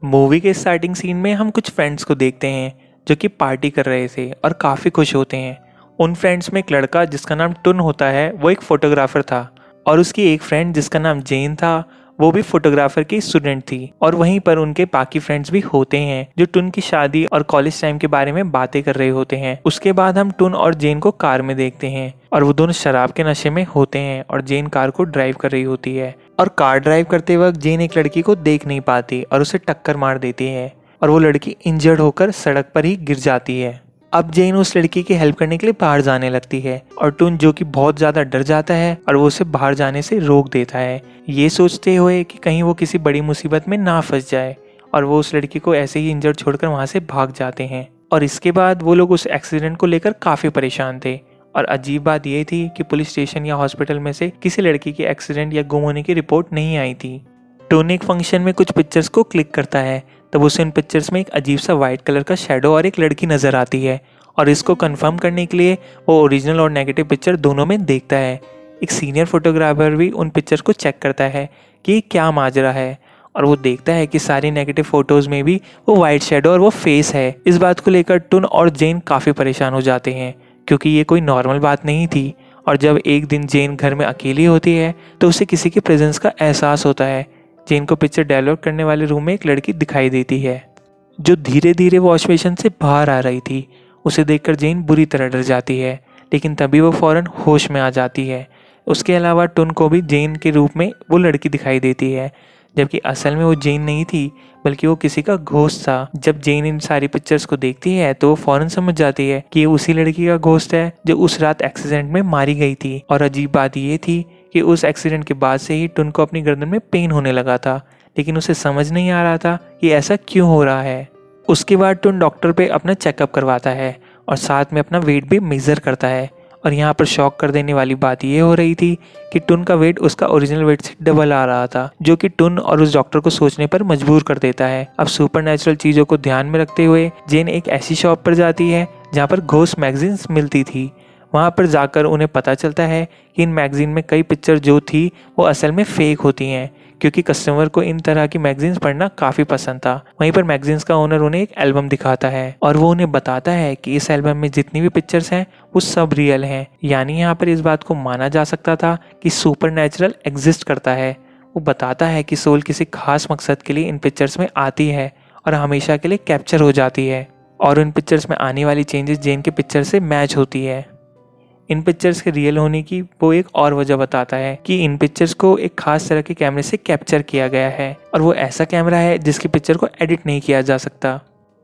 Movie के starting scene में हम कुछ फ्रेंड्स को देखते हैं जो कि पार्टी कर रहे थे और काफ़ी खुश होते हैं। उन फ्रेंड्स में एक लड़का जिसका नाम टुन होता है वो एक फ़ोटोग्राफ़र था और उसकी एक फ्रेंड जिसका नाम जेन था वो भी फोटोग्राफर की स्टूडेंट थी। और वहीं पर उनके बाकी फ्रेंड्स भी होते हैं जो टुन की शादी और कॉलेज टाइम के बारे में बातें कर रहे होते हैं। उसके बाद हम टुन और जेन को कार में देखते हैं और वो दोनों शराब के नशे में होते हैं और जेन कार को ड्राइव कर रही होती है। और कार ड्राइव करते वक्त जेन एक लड़की को देख नहीं पाती और उसे टक्कर मार देती है और वो लड़की इंजर्ड होकर सड़क पर ही गिर जाती है। अब जेन उस लड़की की हेल्प करने के लिए बाहर जाने लगती है और टुन जो कि बहुत ज़्यादा डर जाता है और वो उसे बाहर जाने से रोक देता है, ये सोचते हुए कि कहीं वो किसी बड़ी मुसीबत में ना फंस जाए। और वो उस लड़की को ऐसे ही इंजर्ड छोड़कर वहाँ से भाग जाते हैं। और इसके बाद वो लोग उस एक्सीडेंट को लेकर काफ़ी परेशान थे। और अजीब बात ये थी कि पुलिस स्टेशन या हॉस्पिटल में से किसी लड़की के एक्सीडेंट या गुम होने की रिपोर्ट नहीं आई थी। टोनी एक फंक्शन में कुछ पिक्चर्स को क्लिक करता है, तब उसे इन पिक्चर्स में एक अजीब सा वाइट कलर का शेडो और एक लड़की नज़र आती है। और इसको कंफर्म करने के लिए वो ओरिजिनल और नेगेटिव पिक्चर दोनों में देखता है। एक सीनियर फोटोग्राफर भी उन पिक्चर्स को चेक करता है कि क्या माजरा है, और वो देखता है कि सारी नेगेटिव फोटोज़ में भी वो वाइट शेडो और वो फेस है। इस बात को लेकर टुन और जेन काफ़ी परेशान हो जाते हैं क्योंकि ये कोई नॉर्मल बात नहीं थी। और जब एक दिन जेन घर में अकेली होती है तो उसे किसी के प्रेजेंस का एहसास होता है। जेन को पिक्चर डाउनलोड करने वाले रूम में एक लड़की दिखाई देती है जो धीरे धीरे वॉश बेसिन से बाहर आ रही थी। उसे देखकर जेन बुरी तरह डर जाती है, लेकिन तभी वो फौरन होश में आ जाती है। उसके अलावा टुन को भी जेन के रूप में वो लड़की दिखाई देती है, जबकि असल में वो जेन नहीं थी बल्कि वो किसी का घोस्ट था। जब जेन इन सारी पिक्चर्स को देखती है तो वो फौरन समझ जाती है कि ये उसी लड़की का घोस्ट है जो उस रात एक्सीडेंट में मारी गई थी। और अजीब बात ये थी कि उस एक्सीडेंट के बाद से ही टुन को अपनी गर्दन में पेन होने लगा था, लेकिन उसे समझ नहीं आ रहा था कि ऐसा क्यों हो रहा है। उसके बाद टुन डॉक्टर पे अपना चेकअप करवाता है और साथ में अपना वेट भी मेज़र करता है। और यहाँ पर शॉक कर देने वाली बात ये हो रही थी कि टुन का वेट उसका ओरिजिनल वेट से डबल आ रहा था, जो कि टुन और उस डॉक्टर को सोचने पर मजबूर कर देता है। अब सुपरनैचुरल चीज़ों को ध्यान में रखते हुए जेन एक ऐसी शॉप पर जाती है जहाँ पर घोस्ट मैगजीन्स मिलती थी। वहाँ पर जाकर उन्हें पता चलता है कि इन मैगजीन में कई पिक्चर जो थी वो असल में फेक होती हैं, क्योंकि कस्टमर को इन तरह की मैगजीन्स पढ़ना काफ़ी पसंद था। वहीं पर मैगजीन्स का ओनर उन्हें एक एल्बम दिखाता है और वो उन्हें बताता है कि इस एल्बम में जितनी भी पिक्चर्स हैं वो सब रियल हैं। यानी यहाँ पर इस बात को माना जा सकता था कि सुपरनैचुरल एग्जिस्ट करता है। वो बताता है कि सोल किसी खास मकसद के लिए इन पिक्चर्स में आती है और हमेशा के लिए कैप्चर हो जाती है, और उन पिक्चर्स में आने वाली चेंजेस जेन के पिक्चर से मैच होती है। इन पिक्चर्स के रियल होने की वो एक और वजह बताता है कि इन पिक्चर्स को एक खास तरह के कैमरे से कैप्चर किया गया है और वो ऐसा कैमरा है जिसकी पिक्चर को एडिट नहीं किया जा सकता।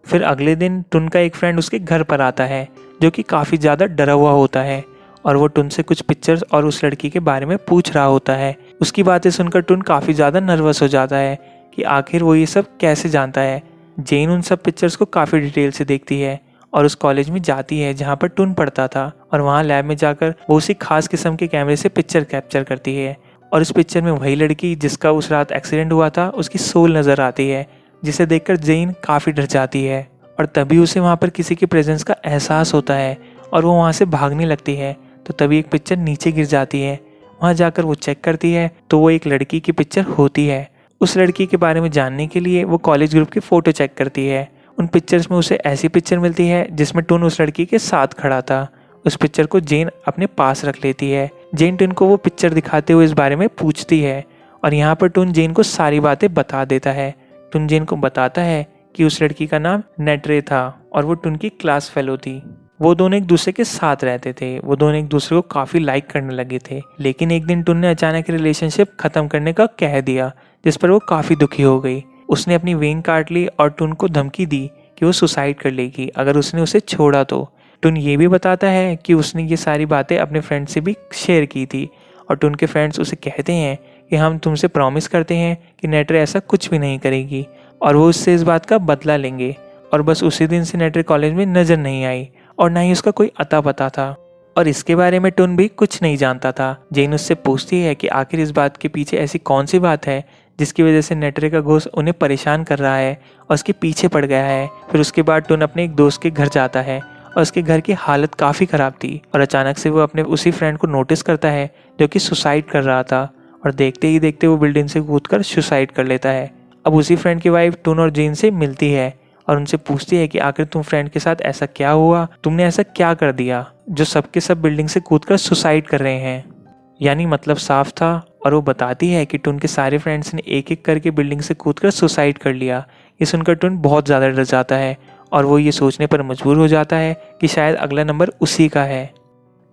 फिर अगले दिन टुन का एक फ्रेंड उसके घर पर आता है जो कि काफ़ी ज़्यादा डरा हुआ होता है और वो टुन से कुछ पिक्चर्स और उस लड़की के बारे में पूछ रहा होता है। उसकी बातें सुनकर टुन काफ़ी ज़्यादा नर्वस हो जाता है कि आखिर वो ये सब कैसे जानता है। जेन उन सब पिक्चर्स को काफ़ी डिटेल से देखती है और उस कॉलेज में जाती है जहाँ पर टुन पढ़ता था, और वहाँ लैब में जाकर वो उसी खास किस्म के कैमरे से पिक्चर कैप्चर करती है। और इस पिक्चर में वही लड़की जिसका उस रात एक्सीडेंट हुआ था उसकी सोल नज़र आती है, जिसे देखकर जेन काफ़ी डर जाती है। और तभी उसे वहाँ पर किसी के प्रेजेंस का एहसास होता है और वो वहाँ से भागने लगती है। तो तभी एक पिक्चर नीचे गिर जाती है। वहाँ जाकर वो चेक करती है तो वो एक लड़की की पिक्चर होती है। उस लड़की के बारे में जानने के लिए वो कॉलेज ग्रुप की फ़ोटो चेक करती है। उन पिक्चर्स में उसे ऐसी पिक्चर मिलती है जिसमें टुन उस लड़की के साथ खड़ा था। उस पिक्चर को जेन अपने पास रख लेती है। जेन टुन को वो पिक्चर दिखाते हुए इस बारे में पूछती है और यहाँ पर टुन जेन को सारी बातें बता देता है। टुन जेन को बताता है कि उस लड़की का नाम नेट्रे था और वो टुन की क्लास फेलो थी। वो दोनों एक दूसरे के साथ रहते थे, वो दोनों एक दूसरे को काफ़ी लाइक करने लगे थे। लेकिन एक दिन टुन ने अचानक रिलेशनशिप ख़त्म करने का कह दिया, जिस पर वो काफ़ी दुखी हो गई। उसने अपनी वेन काट ली और टुन को धमकी दी कि वो सुसाइड कर लेगी अगर उसने उसे छोड़ा तो। टुन ये भी बताता है कि उसने ये सारी बातें अपने फ्रेंड से भी शेयर की थी और टुन के फ्रेंड्स उसे कहते हैं कि हम तुमसे प्रॉमिस करते हैं कि नेट्रे ऐसा कुछ भी नहीं करेगी, और वो उससे इस बात का बदला लेंगे। और बस उसी दिन से नेट्रे कॉलेज में नज़र नहीं आई और ना ही उसका कोई अता पता था, और इसके बारे में टुन भी कुछ नहीं जानता था। जेन उससे पूछती है कि आखिर इस बात के पीछे ऐसी कौन सी बात है जिसकी वजह से नेट्रे का घोस्ट उन्हें परेशान कर रहा है और उसके पीछे पड़ गया है। फिर उसके बाद टुन अपने एक दोस्त के घर जाता है और उसके घर की हालत काफ़ी ख़राब थी, और अचानक से वो अपने उसी फ्रेंड को नोटिस करता है जो कि सुसाइड कर रहा था, और देखते ही देखते वो बिल्डिंग से कूदकर सुसाइड कर लेता है। अब उसी फ्रेंड की वाइफ टुन और जेन से मिलती है और उनसे पूछती है कि आखिर तुम फ्रेंड के साथ ऐसा क्या हुआ, तुमने ऐसा क्या कर दिया जो सबके सब बिल्डिंग से कूदकर सुसाइड कर रहे हैं। यानी मतलब साफ था। और वो बताती है कि टुन के सारे फ्रेंड्स ने एक एक करके बिल्डिंग से कूदकर सुसाइड कर लिया। ये सुनकर टुन बहुत ज़्यादा डर जाता है और वो ये सोचने पर मजबूर हो जाता है कि शायद अगला नंबर उसी का है।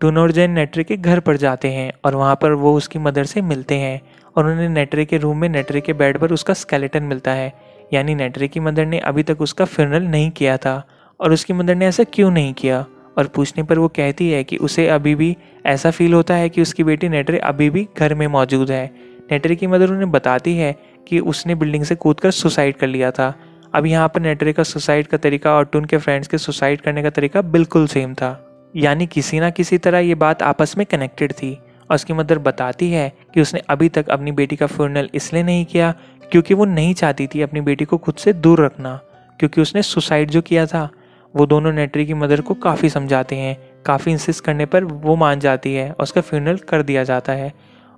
टुन और जेन नेट्रे के घर पर जाते हैं और वहाँ पर वो उसकी मदर से मिलते हैं और उन्हें नेट्रे के रूम में नेट्रे के बेड पर उसका स्केलेटन मिलता है। यानी नेट्रे की मदर ने अभी तक उसका फ्यूनरल नहीं किया था और उसकी मदर ने ऐसा क्यों नहीं किया। और पूछने पर वो कहती है कि उसे अभी भी ऐसा फील होता है कि उसकी बेटी नेट्रे अभी भी घर में मौजूद है। नेट्रे की मदर उन्हें बताती है कि उसने बिल्डिंग से कूदकर सुसाइड कर लिया था। अब यहाँ पर नेट्रे का सुसाइड का तरीका और टुन के फ्रेंड्स के सुसाइड करने का तरीका बिल्कुल सेम था। यानी किसी ना किसी तरह ये बात आपस में कनेक्टेड थी। और उसकी मदर बताती है कि उसने अभी तक अपनी बेटी का फ्यूनरल इसलिए नहीं किया क्योंकि वो नहीं चाहती थी अपनी बेटी को खुद से दूर रखना, क्योंकि उसने सुसाइड जो किया था। वो दोनों नेट्री की मदर को काफ़ी समझाते हैं, काफ़ी इंसिस्ट करने पर वो मान जाती है और उसका फ्यूनरल कर दिया जाता है।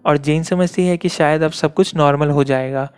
और जेन समझती है कि शायद अब सब कुछ नॉर्मल हो जाएगा।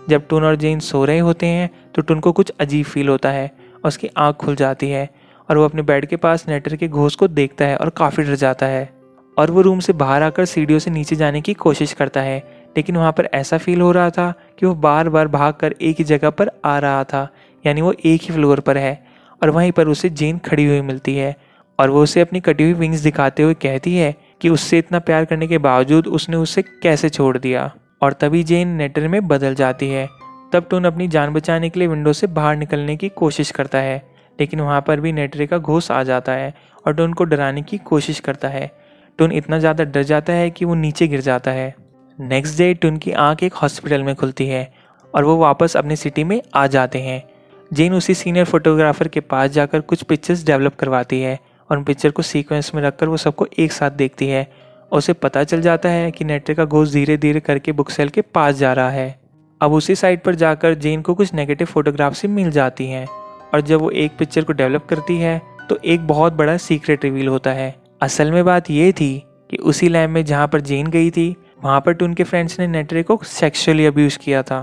जब टुन और जेन सो रहे होते हैं तो टुन को कुछ अजीब फील होता है और उसकी आँख खुल जाती है और वो अपने बेड के पास नेट्रे के घोस्ट को देखता है और काफ़ी डर जाता है। और वो रूम से बाहर आकर सीढ़ियों से नीचे जाने की कोशिश करता है, लेकिन वहाँ पर ऐसा फील हो रहा था कि वो बार बार भाग कर एक ही जगह पर आ रहा था। यानी वो एक ही फ्लोर पर है और वहीं पर उसे जेन खड़ी हुई मिलती है और वो उसे अपनी कटी हुई विंग्स दिखाते हुए कहती है कि उससे इतना प्यार करने के बावजूद उसने उसे कैसे छोड़ दिया। और तभी जेन नेट्रे में बदल जाती है। तब टुन अपनी जान बचाने के लिए विंडो से बाहर निकलने की कोशिश करता है, लेकिन वहाँ पर भी नेट्रे का घोस्ट आ जाता है और टुन को डराने की कोशिश करता है। टुन इतना ज़्यादा डर जाता है कि वो नीचे गिर जाता है। नेक्स्ट डे टुन की आंख एक हॉस्पिटल में खुलती है और वो वापस अपनी सिटी में आ जाते हैं। जेन उसी सीनियर फोटोग्राफर के पास जाकर कुछ पिक्चर्स डेवलप करवाती है और उन पिक्चर को सीक्वेंस में रखकर वो सबको एक साथ देखती है और उसे पता चल जाता है कि नेट्रे का घोस्ट धीरे धीरे करके बुक सेल के पास जा रहा है। अब उसी साइट पर जाकर जेन को कुछ नेगेटिव फोटोग्राफ्स मिल जाती हैं और जब वो एक पिक्चर को डेवलप करती है तो एक बहुत बड़ा सीक्रेट रिवील होता है। असल में बात ये थी कि उसी लैब में जहाँ पर जेन गई थी वहाँ पर टुन के फ्रेंड्स ने नेट्रे को सेक्सुअली अब्यूज़ किया था।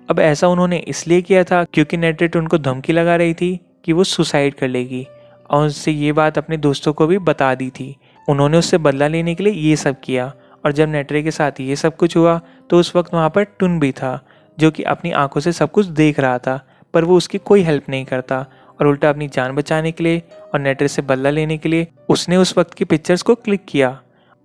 अब ऐसा उन्होंने इसलिए किया था क्योंकि नेट्रे टुन को धमकी लगा रही थी कि वो सुसाइड कर लेगी और उससे ये बात अपने दोस्तों को भी बता दी थी। उन्होंने उससे बदला लेने के लिए ये सब किया और जब नेट्रे के साथ ये सब कुछ हुआ तो उस वक्त वहाँ पर टुन भी था जो कि अपनी आंखों से सब कुछ देख रहा था, पर वो उसकी कोई हेल्प नहीं करता और उल्टा अपनी जान बचाने के लिए और नेट्रे से बदला लेने के लिए उसने उस वक्त की पिक्चर्स को क्लिक किया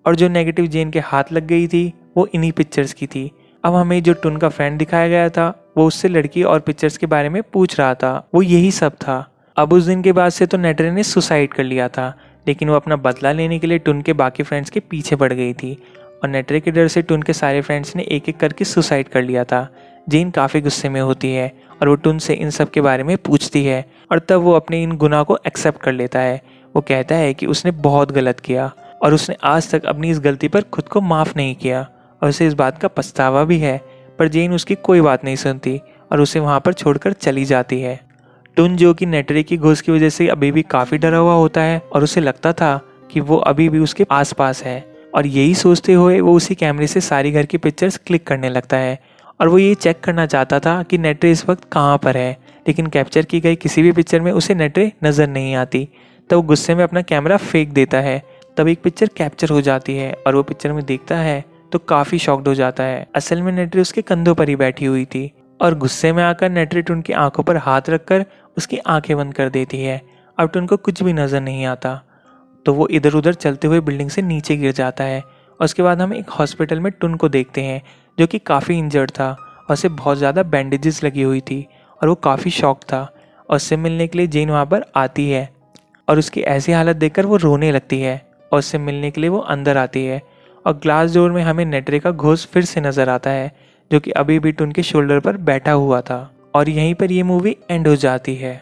और जो नेगेटिव जेन के हाथ लग गई थी वो इन्हीं पिक्चर्स की थी। अब हमें जो टुन का फ्रेंड दिखाया गया था वो उससे लड़की और पिक्चर्स के बारे में पूछ रहा था, वो यही सब था। अब उस दिन के बाद से तो नेट्रे ने सुसाइड कर लिया था, लेकिन वो अपना बदला लेने के लिए टुन के बाकी फ्रेंड्स के पीछे पड़ गई थी और नेट्रे के डर से टुन के सारे फ्रेंड्स ने एक एक करके सुसाइड कर लिया था। जेन काफ़ी गुस्से में होती है और वो टुन से इन सब के बारे में पूछती है और तब वो अपने इन गुनाह को एक्सेप्ट कर लेता है। वो कहता है कि उसने बहुत गलत किया और उसने आज तक अपनी इस गलती पर खुद को माफ़ नहीं किया और उसे इस बात का पछतावा भी है। पर जेन उसकी कोई बात नहीं सुनती और उसे वहाँ पर छोड़कर चली जाती है। टुन जो कि नेट्रे की घोस्ट की वजह से अभी भी काफ़ी डरा हुआ होता है और उसे लगता था कि वो अभी भी उसके आसपास है और यही सोचते हुए वो उसी कैमरे से सारी घर की पिक्चर्स क्लिक करने लगता है और वो ये चेक करना चाहता था कि नेट्रे इस वक्त कहाँ पर है, लेकिन कैप्चर की गई किसी भी पिक्चर में उसे नेट्रे नज़र नहीं आती। तो वो गुस्से में अपना कैमरा फेंक देता है। तब एक पिक्चर कैप्चर हो जाती है और वो पिक्चर में देखता है तो काफ़ी शॉक्ड हो जाता है। असल में नेट्रे उसके कंधों पर ही बैठी हुई थी और गुस्से में आकर नेट्रे टुन की आंखों पर हाथ रखकर उसकी आंखें बंद कर देती है। अब टुन को कुछ भी नज़र नहीं आता तो वो इधर उधर चलते हुए बिल्डिंग से नीचे गिर जाता है और उसके बाद हम एक हॉस्पिटल में टुन को देखते हैं जो कि काफ़ी इंजर्ड था और उसे बहुत ज़्यादा बैंडेजेस लगी हुई थी और वो काफ़ी शॉक था। और उससे मिलने के लिए जेन वहाँ पर आती है और उसकी ऐसी हालत देखकर वो रोने लगती है और उससे मिलने के लिए वो अंदर आती है और ग्लास डोर में हमें नेट्रे का घोस्ट फिर से नज़र आता है जो कि अभी भी टुन के शोल्डर पर बैठा हुआ था। और यहीं पर ये मूवी एंड हो जाती है।